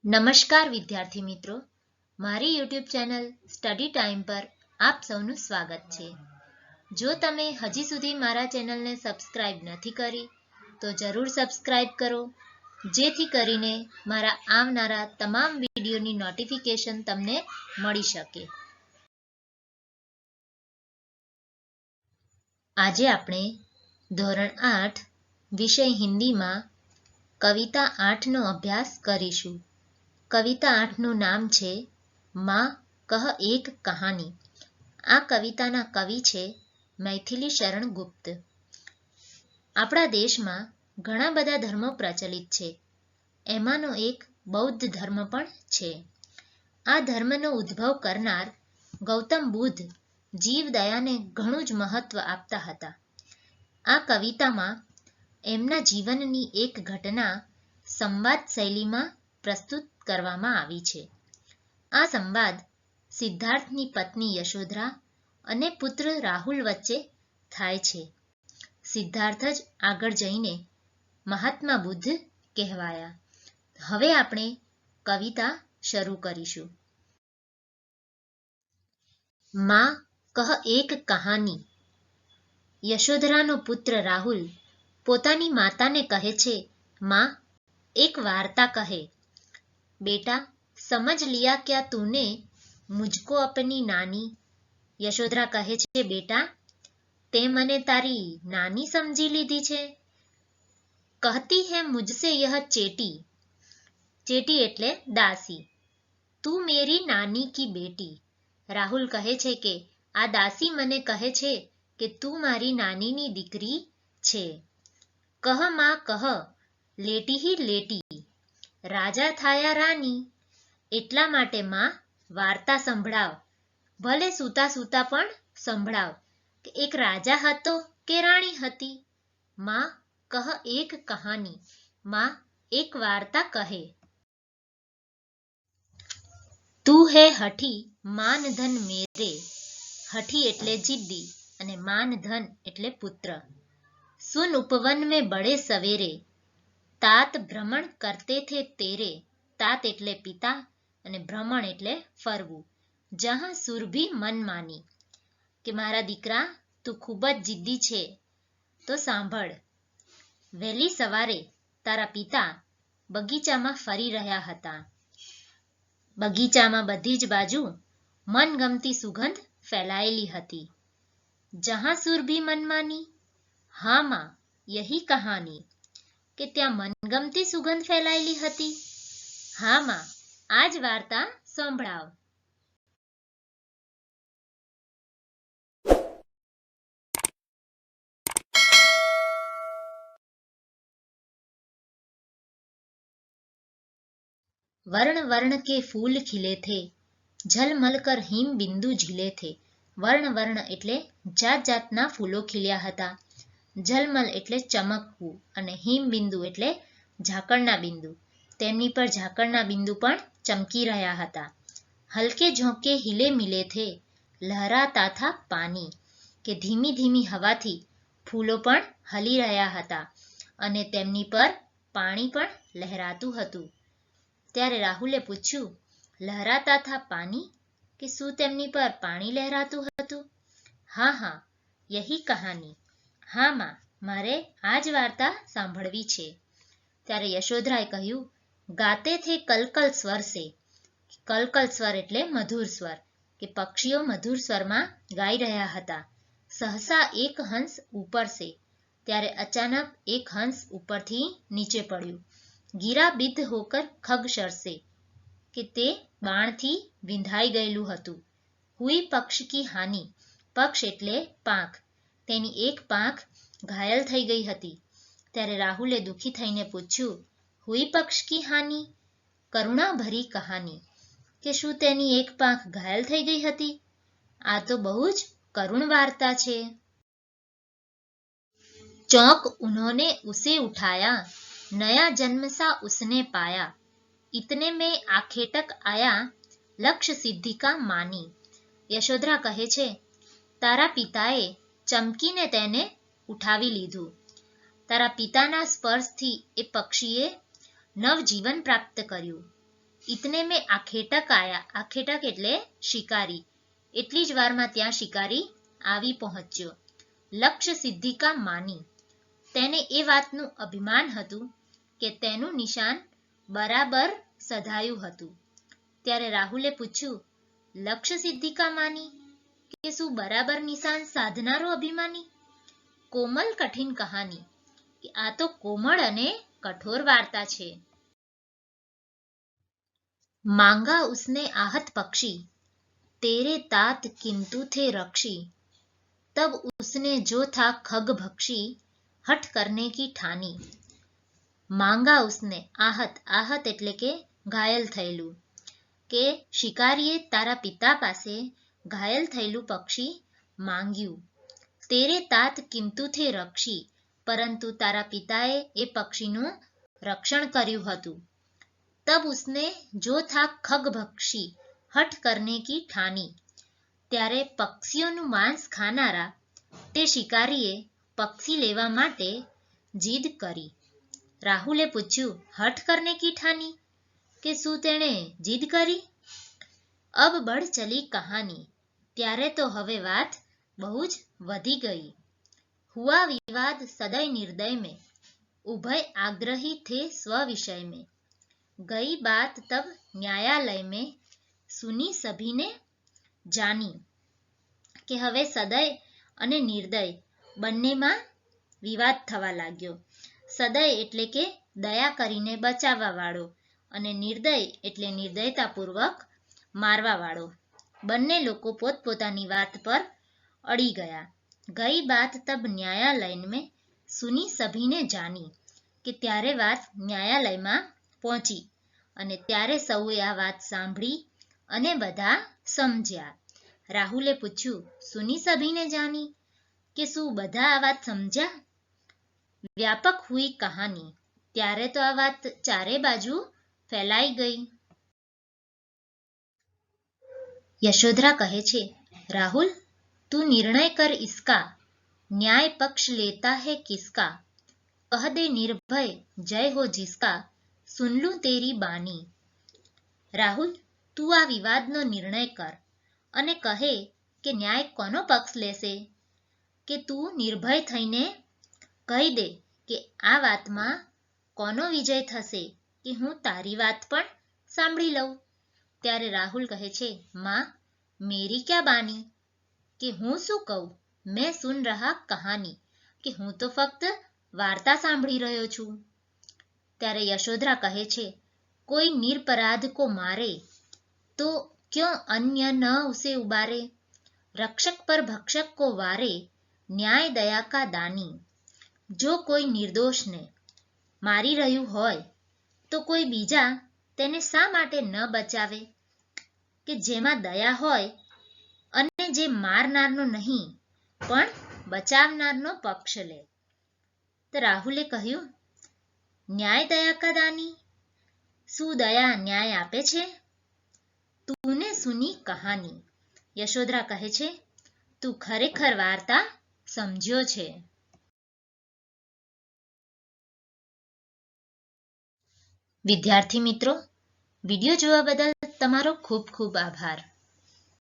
નમસ્કાર વિદ્યાર્થી મિત્રો, મારી યુટ્યુબ ચેનલ સ્ટડી ટાઈમ પર આપ સૌનું સ્વાગત છે. જો તમે હજી સુધી મારા ચેનલને સબસ્ક્રાઇબ નથી કરી તો જરૂર સબસ્ક્રાઇબ કરો, જેથી કરીને મારા આવનારા તમામ વિડીયોની નોટિફિકેશન તમને મળી શકે. આજે આપણે ધોરણ 8 વિષય હિન્દીમાં કવિતા 8નો અભ્યાસ કરીશું. કવિતા 8નું નામ છે માં કહ એક કહાની. આ કવિતાના કવિ છે મૈથિલી શરણ ગુપ્ત. આપણા દેશમાં ઘણા બધા ધર્મો પ્રચલિત છે. એમાંનો એક બૌદ્ધ ધર્મ પણ છે. આ ધર્મનો ઉદ્ભવ કરનાર ગૌતમ બુદ્ધ જીવદયાને ઘણું જ મહત્વ આપતા હતા. આ કવિતામાં એમના જીવનની એક ઘટના સંવાદ શૈલીમાં પ્રસ્તુત કરવામાં આવી છે. આ સંવાદ સિદ્ધાર્થની પત્ની યશોધરા અને પુત્ર રાહુલ વચ્ચે થાય છે. સિદ્ધાર્થ જ આગળ જઈને મહાત્મા બુદ્ધ કહેવાયા. હવે આપણે કવિતા શરૂ કરીશું. માં કહ એક કહાની. યશોધરાનો પુત્ર રાહુલ પોતાની માતાને કહે છે, માં એક વાર્તા કહે. बेटा समझ लिया क्या तूने मुझको अपनी नानी. યશોધરા કહે છે, બેટા તે મને તારી નાની સમજી લીધી છે. કહતી હૈ મુझसे यह चेटी. ચેટી એટલે દાસી. તું મેરી નાની કી બેટી. રાહુલ કહે છે કે આ દાસી મને કહે છે કે તું મારી નાનીની દીકરી છે. કહ માં કહ લેટી હી લેટી. રાજા થાયા રાની. એટલા માટે માં વાર્તા સંભળાવ, ભલે સૂતા સૂતા પણ સંભળાવ કે એક રાજા હતો કે રાણી હતી. માં કહ એક કહાની. માં એક વાર્તા કહે. તું હે હઠી માનધન મેરે. હઠી એટલે જિદ્દી અને માનધન એટલે પુત્ર. સુન ઉપવન में बड़े सवेरे. तात ભ્રમણ કરતે થે તેરે. तात એટલે પિતા અને ભ્રમણ એટલે ફરવું. જહાં સુરભી મન માની. કે મારા દીકરા તું ખૂબ જ જિદ્દી છે તો સાંભળ. વહેલી સવારે તારા પિતા બગીચામાં ફરી રહ્યા હતા. બગીચામાં બધી જ બાજુ મનગમતી સુગંધ ફેલાયેલી હતી. જહાં સુરભી મન માની. હા માં યહી કહાની. કે ત્યાં મનગમતી સુગંધ ફેલાયેલી હતી. હા માં આ જ વાર્તા સંભળાવ. वर्ण वर्ण के फूल खिले थे, झलमल कर हिम बिंदु झીલે थे. વર્ણ વર્ણ એટલે જાત જાતના ફૂલો ખીલ્યા હતા. ઝલમલ એટલે ચમકવું અને હિમ બિંદુ એટલે ઝાકળના બિંદુ. તેમની પર ઝાકળના બિંદુ પણ ચમકી રહ્યા હતા. હલકે ઝોંકે हिले મિલે થે, લહેરાતા થા પાની. કે ધીમી ધીમી હવાથી ફૂલો પણ હલી રહ્યા હતા અને તેમની પર પાણી પણ લહેરાતું હતું. ત્યારે રાહુલે પૂછ્યું, લહેરાતા થા પાની, કે શું તેમની પર પાણી લહેરાતું હતું? હા હા યહી કહાની. હા માં મારે આ જ વાર્તા સાંભળવી છે. ત્યારે યશોધરાએ કહ્યું, ગાતે થે કલકલ સ્વર સે. કલકલ સ્વર એટલે મધુર સ્વર, કે પક્ષીઓ મધુર સ્વરમાં ગાઈ રહ્યા હતા. સહસા એક હંસ ઉપર સે. ત્યારે અચાનક એક હંસ ઉપરથી નીચે પડ્યું. ગીરા બિદ્ધ હોકર ખગશર સે. કે તે બાણથી વિંધાઈ ગયેલું હતું. હુઈ પક્ષ કી હાની. પક્ષ એટલે પાંખ. તેની એક પાંખ ઘાયલ થઈ ગઈ હતી. ત્યારે રાહુલે દુઃખી થઈને પૂછ્યું, હુઈ પક્ષ કી હાની. કરુણા ભરી કહાની. કે શું તેની એક પાંખ ઘાયલ થઈ ગઈ હતી? આ તો બહુ જ કરુણ વાર્તા છે. चौंक उन्होंने उसे उठाया, नया जन्म सा उसने पाया. इतने में आखेटक आया, लक्ष्य सिद्धि का मानी. યશોધરા કહે છે, તારા પિતાએ ચમકીને તેને ઉઠાવી લીધું. તારા પિતાના સ્પર્શથી એ પક્ષીએ નવજીવન પ્રાપ્ત કર્યું. इतने में आखेटक आया। आखेटक એટલે શિકારી। એટલી જ વારમાં ત્યાં શિકારી આવી પહોંચ્યો। લક્ષ્ય સિદ્ધિકા માની, તેને એ વાતનું અભિમાન હતું કે તેનું નિશાન બરાબર સધાયું હતું। ત્યારે રાહુલે પૂછ્યું, લક્ષ્ય સિદ્ધિકા માની કે શું બરાબર નિશાન સાધનારો અભિમાની? કોમલ કઠિન કહાની, કે આ તો કોમળ અને કઠોર વાર્તા છે। मांगा उसने आहत पक्षी, तेरे तात किंतु थे रक्षी। तब उसने जो था खग भक्षी, हट करने की ठानी। मांगा उसने आहत, आहत એટલે કે ઘાયલ થયેલું, કે શિકારીએ તારા પિતા પાસે ઘાયલ થયેલું પક્ષી માંગ્યું। તેરે તાત કિંતુ થે રક્ષી, પરંતુ તારા પિતાએ એ પક્ષીનું રક્ષણ કર્યું હતું। तब उसने जो था खग भक्षी, हट करने की ठानी। ત્યારે પક્ષીઓનું માંસ ખાનારા તે શિકારીએ પક્ષી લેવા માટે જીદ કરી। રાહુલે પૂછ્યું, હઠ કરને કી ઠાની, કે શું તેણે જીદ કરી? અબ બઢ ચલી કહાની, ત્યારે તો હવે વાત બહુ જ વધી ગઈ। હુઆ વિવાદ સદય નિર્દય में, ઉભય આગ્રહી થે સ્વ વિષય में। गई बात तब न्यायालय में, सुनी सभी ने जानी। કે હવે સદય અને નિર્દય બંનેમાં વિવાદ થવા લાગ્યો। સદય એટલે કે દયા કરીને બચાવવા વાળો, અને નિર્દય એટલે નિર્દયતાપૂર્વક મારવા વાળો। બંને લોકો પોતપોતાની વાત પર અડી ગયા। ગઈ બાત તબ ન્યાયાલય में, सुनी सभी ने जानी, કે ત્યારે વાત ન્યાયાલયમાં પહોંચી અને ત્યારે સૌએ આ વાત સાંભળી અને બધા સમજ્યા। રાહુલે પૂછ્યું, સુની સભીને જાની, કે શું બધા આ વાત સમજ્યા? વ્યાપક હુઈ કહાની, ત્યારે તો આ વાત ચારે બાજુ ફેલાઈ ગઈ। યશોધરા કહે છે, રાહુલ તું નિર્ણય કર ઇસકા, ન્યાય પક્ષ લેતા હૈ કિસકા, કહ દે નિર્ભય જય હો જિસકા, સુન લૂં તેરી બાની। રાહુલ તું આ વિવાદનો નિર્ણય કર અને કહે કે ન્યાય કોનો પક્ષ લેશે, કે તું નિર્ભય થઈને કહી દે કે આ વાતમાં કોનો વિજય થશે, કે હું તારી વાત પણ સાંભળી લઉં। ત્યારે રાહુલ કહે છે, માં મેરી ક્યા બાની, કે હું શું કહું, મેં સુન રહા કહાની, કે હું તો ફક્ત વાર્તા સાંભળી રહ્યો છું। ત્યારે યશોધરા કહે છે, કોઈ નિરપરાધ કો મારે તો क्यों अन्य न उसे उबारे, रक्षक पर भक्षक को वारे, न्याय दया का दानी। જો કોઈ નિર્દોષને મારી રહ્યું હોય તો કોઈ બીજા તેને શા માટે ન બચાવે, કે જેમાં દયા હોય અને જે મારનારનો નહીં પણ બચાવનારનો પક્ષ લે। તો રાહુલે કહ્યું, ન્યાય દયા કા દાની, શું દયા ન્યાય આપે છે? તુને સુની કહાની, યશોધરા કહે છે, તું ખરેખર વાર્તા સમજ્યો છે। વિદ્યાર્થી મિત્રો, વિડીયો જોવા બદલ તમારો ખૂબ ખૂબ આભાર।